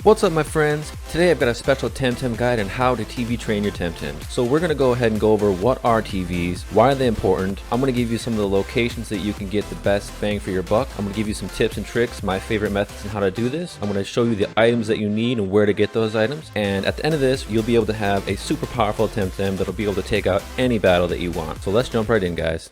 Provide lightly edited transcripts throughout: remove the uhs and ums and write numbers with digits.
What's up my friends? Today I've got a special Temtem guide on how to TV train your Temtems. So we're going to go ahead and go over what are TVs, why are they important, I'm going to give you some of the locations that you can get the best bang for your buck, I'm going to give you some tips and tricks, my favorite methods on how to do this, I'm going to show you the items that you need and where to get those items, and at the end of this you'll be able to have a super powerful Temtem that'll be able to take out any battle that you want. So let's jump right in guys.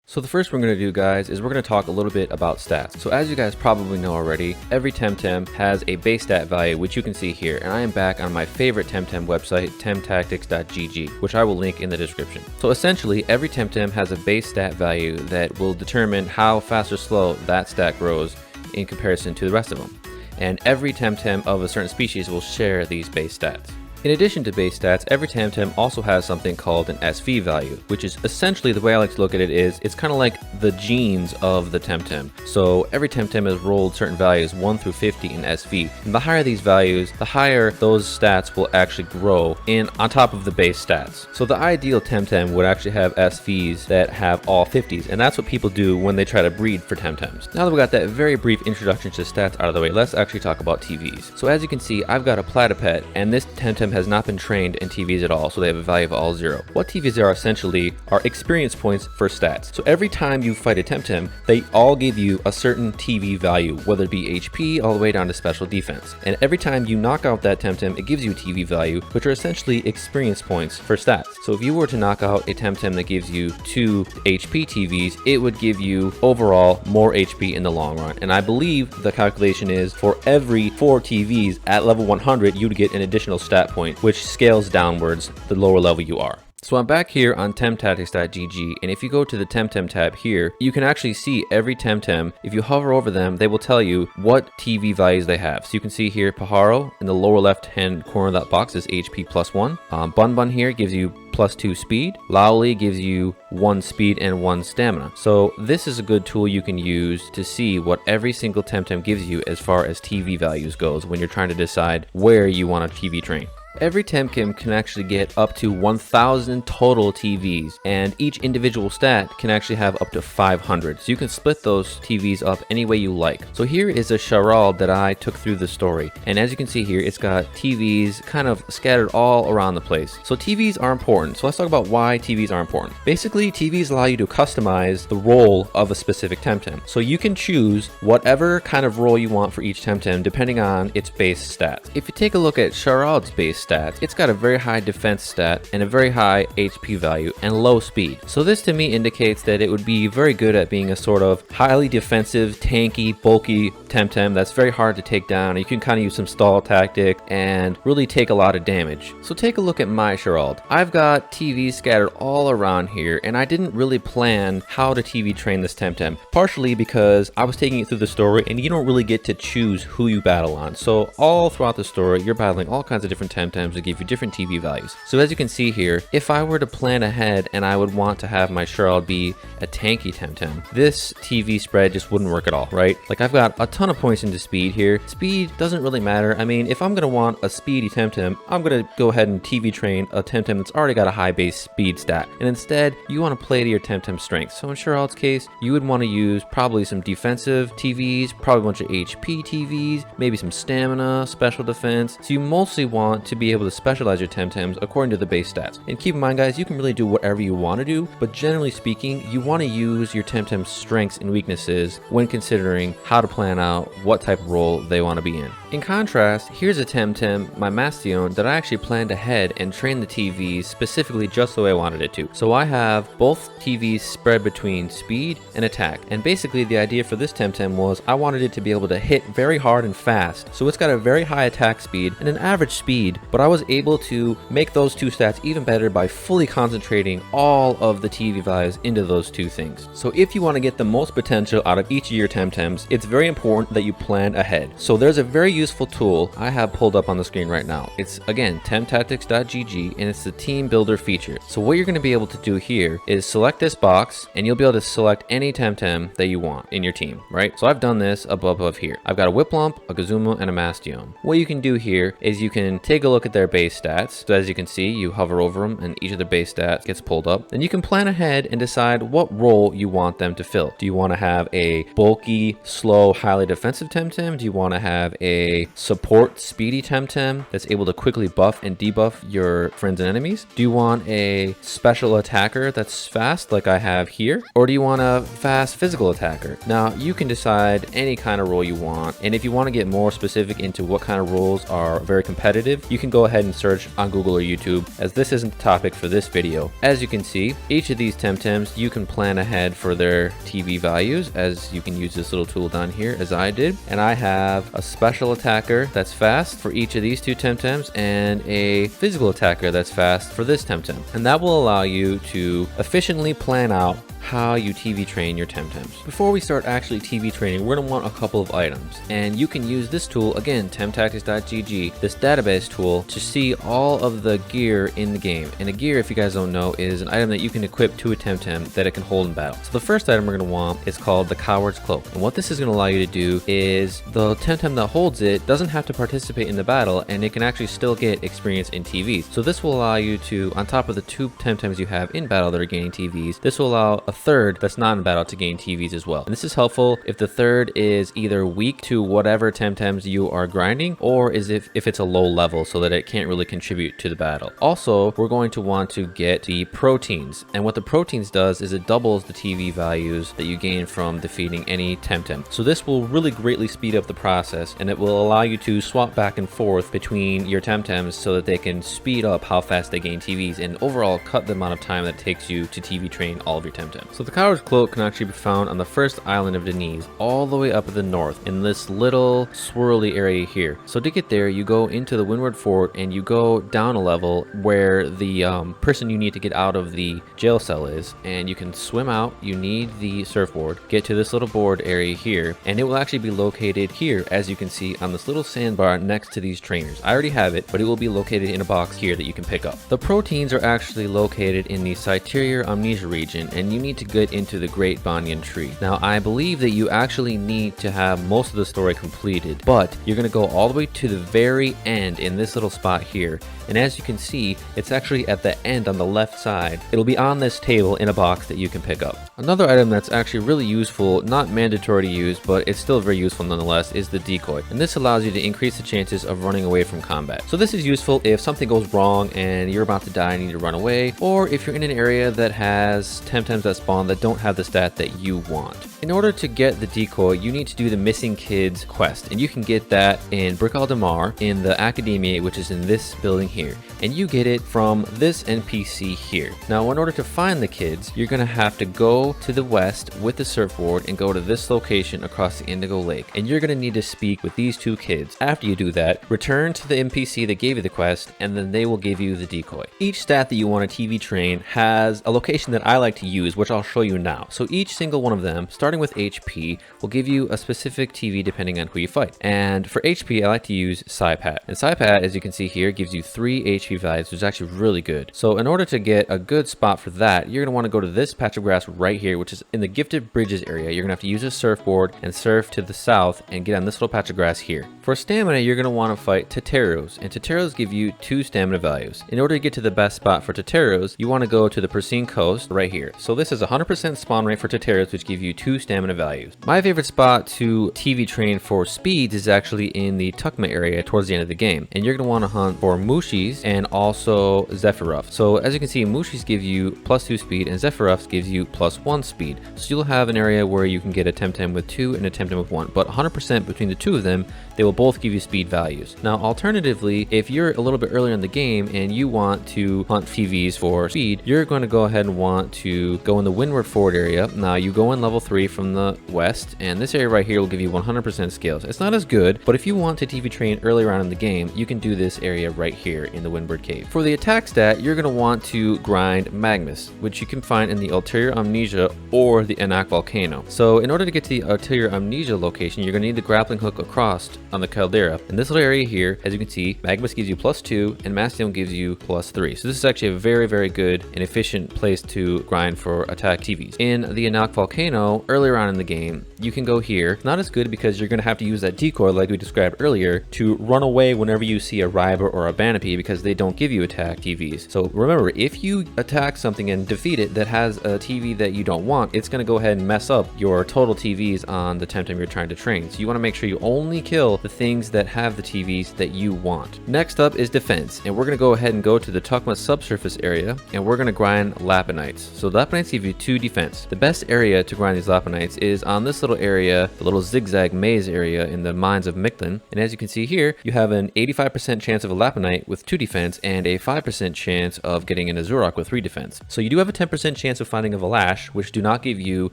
So the first we're going to do guys is we're going to talk a little bit about stats. So as you guys probably know already, every Temtem has a base stat value which you can see here, and I am back on my favorite Temtem website, temtactics.gg, which I will link in the description. So essentially every Temtem has a base stat value that will determine how fast or slow that stat grows in comparison to the rest of them. And every Temtem of a certain species will share these base stats. In addition to base stats, every Temtem also has something called an SV value, which is essentially, the way I like to look at it is, it's kind of like the genes of the Temtem. So every Temtem has rolled certain values 1 through 50 in SV, and the higher these values, the higher those stats will actually grow on top of the base stats. So the ideal Temtem would actually have SVs that have all 50s, and that's what people do when they try to breed for Temtems. Now that we got that very brief introduction to stats out of the way, let's actually talk about TVs. So as you can see, I've got a platypet, and this Temtem has not been trained in TVs at all, so they have a value of all 0. What TVs are essentially are experience points for stats. So every time you fight a Temtem, they all give you a certain TV value, whether it be HP all the way down to special defense. And every time you knock out that Temtem, it gives you a TV value, which are essentially experience points for stats. So if you were to knock out a Temtem that gives you 2 HP TVs, it would give you overall more HP in the long run. And I believe the calculation is for every 4 TVs at level 100, you'd get an additional stat point, which scales downwards the lower level you are. So I'm back here on temtactics.gg, and if you go to the Temtem tab here, you can actually see every Temtem. If you hover over them, they will tell you what TV values they have. So you can see here Pajaro in the lower left hand corner of that box is HP +1. Bun Bun here gives you +2 speed. Lowly gives you 1 speed and 1 stamina. So this is a good tool you can use to see what every single Temtem gives you as far as TV values goes when you're trying to decide where you want to TV train. Every Temtem can actually get up to 1,000 total TVs, and each individual stat can actually have up to 500. So you can split those TVs up any way you like. So here is a Charade that I took through the story, and as you can see here, it's got TVs kind of scattered all around the place. So TVs are important. So let's talk about why TVs are important. Basically, TVs allow you to customize the role of a specific Temtem. So you can choose whatever kind of role you want for each Temtem depending on its base stats. If you take a look at Charade's base stats, it's got a very high defense stat and a very high HP value and low speed. So this to me indicates that it would be very good at being a sort of highly defensive, tanky, bulky Temtem that's very hard to take down. You can kind of use some stall tactic and really take a lot of damage. So take a look at my Charade. I've got TVs scattered all around here, and I didn't really plan how to TV train this Temtem, partially because I was taking it through the story and you don't really get to choose who you battle on. So all throughout the story, you're battling all kinds of different Temtems to give you different TV values. So as you can see here, if I were to plan ahead and I would want to have my Charade be a tanky Temtem, this TV spread just wouldn't work at all, right? Like I've got a ton of points into speed here. Speed doesn't really matter. I mean, if I'm going to want a speedy Temtem, I'm going to go ahead and TV train a Temtem that's already got a high base speed stat. And instead, you want to play to your Temtem strengths. So in Charade's case, you would want to use probably some defensive TVs, probably a bunch of HP TVs, maybe some stamina, special defense. So you mostly want to be able to specialize your Temtems according to the base stats. And keep in mind guys, you can really do whatever you want to do, but generally speaking, you want to use your Temtem's strengths and weaknesses when considering how to plan out what type of role they want to be in. In contrast, here's a Temtem, my Mastion, that I actually planned ahead and trained the TVs specifically just the way I wanted it to. So I have both TVs spread between speed and attack, and basically the idea for this Temtem was I wanted it to be able to hit very hard and fast. So it's got a very high attack speed and an average speed, but I was able to make those two stats even better by fully concentrating all of the TV values into those two things. So if you want to get the most potential out of each of your Temtems, it's very important that you plan ahead. So there's a very useful tool I have pulled up on the screen right now. It's again temtactics.gg, and it's the team builder feature. So what you're going to be able to do here is select this box, and you'll be able to select any Temtem that you want in your team, right? So I've done this above here. I've got a Whiplump, a Gazuma, and a Mastion. What you can do here is you can take a look look at their base stats. So as you can see, you hover over them and each of their base stats gets pulled up. Then you can plan ahead and decide what role you want them to fill. Do you want to have a bulky, slow, highly defensive Temtem? Do you want to have a support, speedy Temtem that's able to quickly buff and debuff your friends and enemies? Do you want a special attacker that's fast like I have here? Or do you want a fast physical attacker? Now you can decide any kind of role you want, and if you want to get more specific into what kind of roles are very competitive, you can go ahead and search on Google or YouTube, as this isn't the topic for this video. As you can see, each of these Temtems you can plan ahead for their TV values, as you can use this little tool down here as I did, and I have a special attacker that's fast for each of these two Temtems and a physical attacker that's fast for this Temtem, and that will allow you to efficiently plan out how you TV train your Temtems. Before we start actually TV training, we're going to want a couple of items, and you can use this tool, again, temtactics.gg, this database tool, to see all of the gear in the game. And a gear, if you guys don't know, is an item that you can equip to a Temtem that it can hold in battle. So the first item we're going to want is called the Coward's Cloak, and what this is going to allow you to do is the Temtem that holds it doesn't have to participate in the battle, and it can actually still get experience in TVs. So this will allow you to, on top of the two Temtems you have in battle that are gaining TVs, this will allow a third that's not in battle to gain TVs as well. And this is helpful if the third is either weak to whatever Temtems you are grinding, or is if it's a low level so that it can't really contribute to the battle. Also, we're going to want to get the proteins, and what the proteins does is it doubles the TV values that you gain from defeating any Temtem. So this will really greatly speed up the process, and it will allow you to swap back and forth between your Temtems so that they can speed up how fast they gain TVs and overall cut the amount of time that it takes you to TV train all of your Temtems. So the Coward's Cloak can actually be found on the first island of Denise, all the way up at the north in this little swirly area here. So to get there, you go into the Windward Fort and you go down a level where the person you need to get out of the jail cell is, and you can swim out. You need the surfboard, get to this little board area here, and it will actually be located here, as you can see, on this little sandbar next to these trainers. I already have it, but it will be located in a box here that you can pick up. The proteins are actually located in the Citerior Amnesia region, and you need to get into the Great Banyan Tree. Now, I believe that you actually need to have most of the story completed, but you're going to go all the way to the very end in this little spot here, and as you can see, it's actually at the end on the left side. It'll be on this table in a box that you can pick up. Another item that's actually really useful, not mandatory to use, but it's still very useful nonetheless, is the decoy, and this allows you to increase the chances of running away from combat. So this is useful if something goes wrong and you're about to die and you need to run away, or if you're in an area that has Temtems that spawn that don't have the stat that you want. In order to get the decoy, you need to do the Missing Kids quest, and you can get that in Brick Aldemar in the Academia, which is in this building here, and you get it from this NPC here. Now, in order to find the kids, you're going to have to go to the west with the surfboard and go to this location across the Indigo Lake, and you're going to need to speak with these two kids. After you do that, return to the NPC that gave you the quest, and then they will give you the decoy. Each stat that you want to TV train has a location that I like to use, which I'll show you now. So each single one of them, starting with HP, will give you a specific TV depending on who you fight. And for HP, I like to use Psypat. And Psypat, as you can see here, gives you 3 HP values, which is actually really good. So in order to get a good spot for that, you're going to want to go to this patch of grass right here, which is in the Gifted Bridges area. You're going to have to use a surfboard and surf to the south and get on this little patch of grass here. For stamina, you're going to want to fight Teteros, and Teteros give you 2 stamina values. In order to get to the best spot for Teteros, you want to go to the Pristine Coast right here. So this is 100% spawn rate for Teteros, which give you 2 stamina values. My favorite spot to TV train for speeds is actually in the Tukma area towards the end of the game, and you're going to want to hunt for Mushis and also Zephyruff. So as you can see, Mushis give you +2 speed and Zephyruff gives you +1 speed. So you'll have an area where you can get a Temtem with 2 and a Temtem with 1, but 100% between the two of them, they will both give you speed values. Now, alternatively, if you're a little bit earlier in the game and you want to hunt TVs for speed, you're going to go ahead and want to go in the Windward Fort area. Now, you go in level 3 from the west, and this area right here will give you 100% scales. It's not as good, but if you want to TV train earlier on in the game, you can do this area right here in the Windward Cave. For the attack stat, you're going to want to grind Magmus, which you can find in the Ulterior Amnesia or the Anak Volcano. So in order to get to the Ulterior Amnesia location, you're going to need the grappling hook across on the caldera. In this little area here, as you can see, Magmus gives you +2 and Mastion gives you +3. So this is actually a very, very good and efficient place to grind for attack TVs. In the Anak Volcano, earlier on in the game, you can go here. Not as good because you're going to have to use that decoy like we described earlier to run away whenever you see a Riber or a Banapee because they don't give you attack TVs. So remember, if you attack something and defeat it that has a TV that you don't want, it's going to go ahead and mess up your total TVs on the Temtem you're trying to train. So you want to make sure you only kill the things that have the TVs that you want. Next up is defense, and we're going to go ahead and go to the Tukma subsurface area, and we're going to grind Lapinites. So Lapinites give you 2 defense. The best area to grind these Lapinites is on this little area, the little zigzag maze area in the mines of Mictlan. And as you can see here, you have an 85% chance of a Lapinite with 2 defense and a 5% chance of getting an Azurok with 3 defense. So you do have a 10% chance of finding a Valash, which do not give you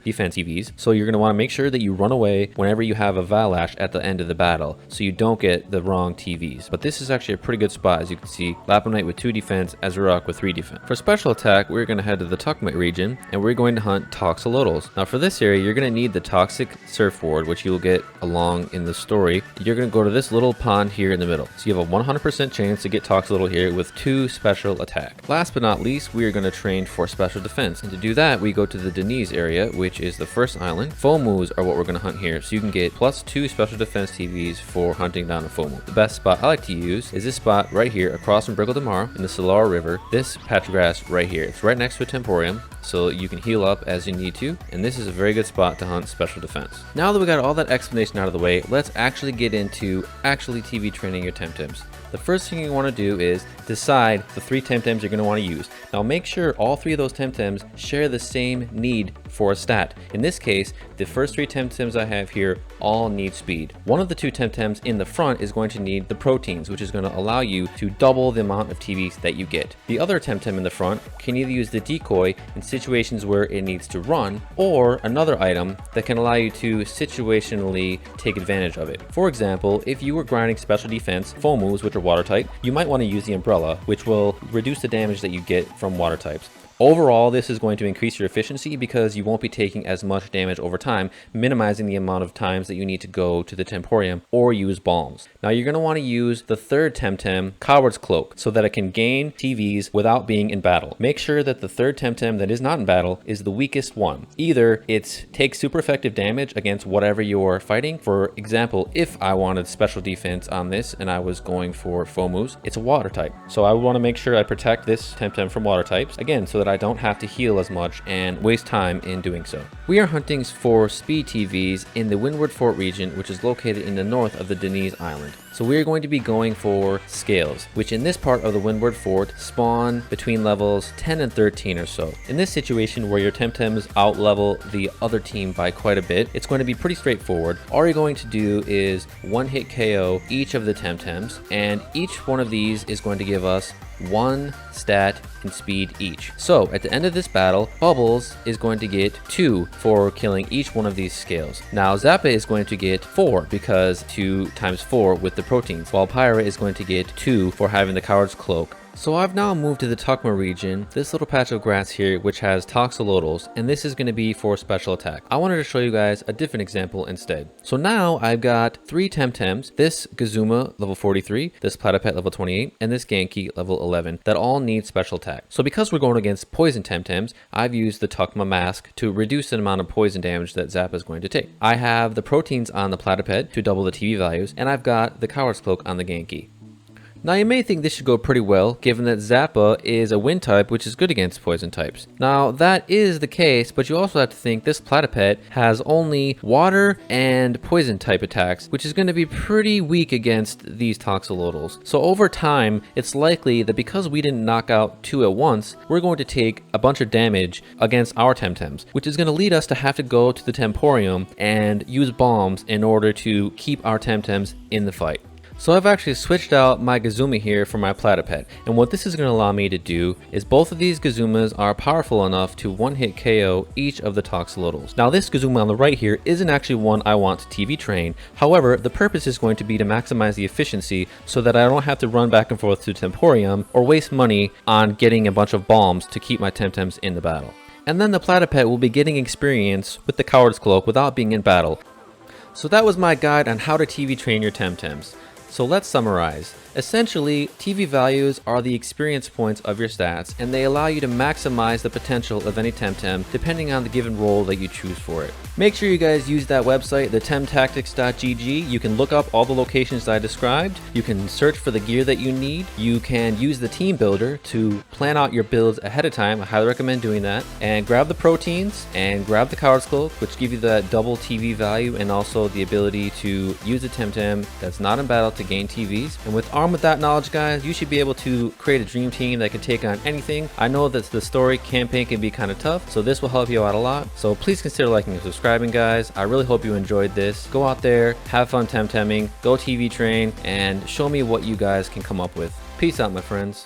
defense TVs. So you're going to want to make sure that you run away whenever you have a Valash at the end of the battle, so you don't get the wrong TVs. But this is actually a pretty good spot. As you can see, Lapinite with 2 defense, Azurok with 3 defense. For special attack, we're going to head to the Tukma region, and we're going to hunt Toxolotls. Now for this area, you're going to need the Toxic Surfboard, which you'll get along in the story. You're going to go to this little pond here in the middle. So you have a 100% chance to get Toxolotl here with 2 special attack. Last but not least, we are going to train for special defense. And to do that, we go to the Denise area, which is the first island. Fomus are what we're going to hunt here. So you can get +2 special defense TVs for hunting down a Fomu. The best spot I like to use is this spot right here across from Briggle Damar in the Solar River. This patch of grass right here. It's right next to a Temporium, so you can heal up as you need to, and this is a very good spot to hunt special defense. Now that we got all that explanation out of the way, let's actually get into actually TV training your Temtems. The first thing you want to do is decide the 3 Temtems you're going to want to use. Now make sure all 3 of those Temtems share the same need for a stat. In this case, the first 3 Temtems I have here all need speed. One of the 2 Temtems in the front is going to need the proteins, which is going to allow you to double the amount of TVs that you get. The other Temtem in the front can either use the decoy in situations where it needs to run, or another item that can allow you to situationally take advantage of it. For example, if you were grinding special defense Fomus, which are water type, you might want to use the umbrella, which will reduce the damage that you get from water types. Overall, this is going to increase your efficiency because you won't be taking as much damage over time, minimizing the amount of times that you need to go to the Temporium or use bombs. Now you're going to want to use the third Temtem, Coward's Cloak, so that it can gain TVs without being in battle. Make sure that the third Temtem that is not in battle is the weakest one. Either it takes super effective damage against whatever you're fighting. For example, if I wanted special defense on this and I was going for Fomus, it's a water type. So I would want to make sure I protect this Temtem from water types, again, so that I don't have to heal as much and waste time in doing so. We are hunting for speed TVs in the Windward Fort region, which is located in the north of the Denise Island. So we are going to be going for scales, which in this part of the Windward Fort spawn between levels 10 and 13 or so. In this situation where your Temtems out-level the other team by quite a bit, it's going to be pretty straightforward. All you're going to do is one-hit KO each of the Temtems, and each one of these is going to give us 1 stat and speed each. So at the end of this battle, Bubbles is going to get 2 for killing each one of these scales. Now Zappa is going to get 4 because 2 times 4 with the proteins, while Pyra is going to get 2 for having the Coward's Cloak. So I've now moved to the Tukma region, this little patch of grass here, which has Toxolotls, and this is going to be for special attack. I wanted to show you guys a different example instead. So now I've got 3 Temtems, this Gazuma level 43, this Platypet level 28, and this Genki level 11 that all need special attack. So because we're going against poison Temtems, I've used the Tukma mask to reduce the amount of poison damage that Zappa is going to take. I have the proteins on the Platypet to double the TV values, and I've got the Coward's Cloak on the Genki. Now you may think this should go pretty well, given that Zappa is a wind type, which is good against poison types. Now that is the case, but you also have to think this Platypet has only water and poison type attacks, which is going to be pretty weak against these Toxolotls. So over time, it's likely that because we didn't knock out 2 at once, we're going to take a bunch of damage against our Temtems, which is going to lead us to have to go to the Temporium and use bombs in order to keep our Temtems in the fight. So I've actually switched out my Gazuma here for my Platypet, and what this is going to allow me to do is both of these Gazumas are powerful enough to one-hit KO each of the Toxolotls. Now this Gazuma on the right here isn't actually one I want to TV train, however the purpose is going to be to maximize the efficiency so that I don't have to run back and forth to Temporium or waste money on getting a bunch of bombs to keep my Temtems in the battle. And then the Platypet will be getting experience with the Coward's Cloak without being in battle. So that was my guide on how to TV train your Temtems. So let's summarize. Essentially, TV values are the experience points of your stats, and they allow you to maximize the potential of any Temtem depending on the given role that you choose for it. Make sure you guys use that website, thetemtactics.gg. You can look up all the locations that I described. You can search for the gear that you need. You can use the team builder to plan out your builds ahead of time. I highly recommend doing that. And grab the proteins and grab the Coward's Cloak, which give you that double TV value and also the ability to use a Temtem that's not in battle to gain TVs. And armed with that knowledge, guys, you should be able to create a dream team that can take on anything. I know that the story campaign can be kind of tough, so this will help you out a lot. So please consider liking and subscribing, guys. I really hope you enjoyed this. Go out there, have fun Temtemming, go TV train, and show me what you guys can come up with. Peace out, my friends.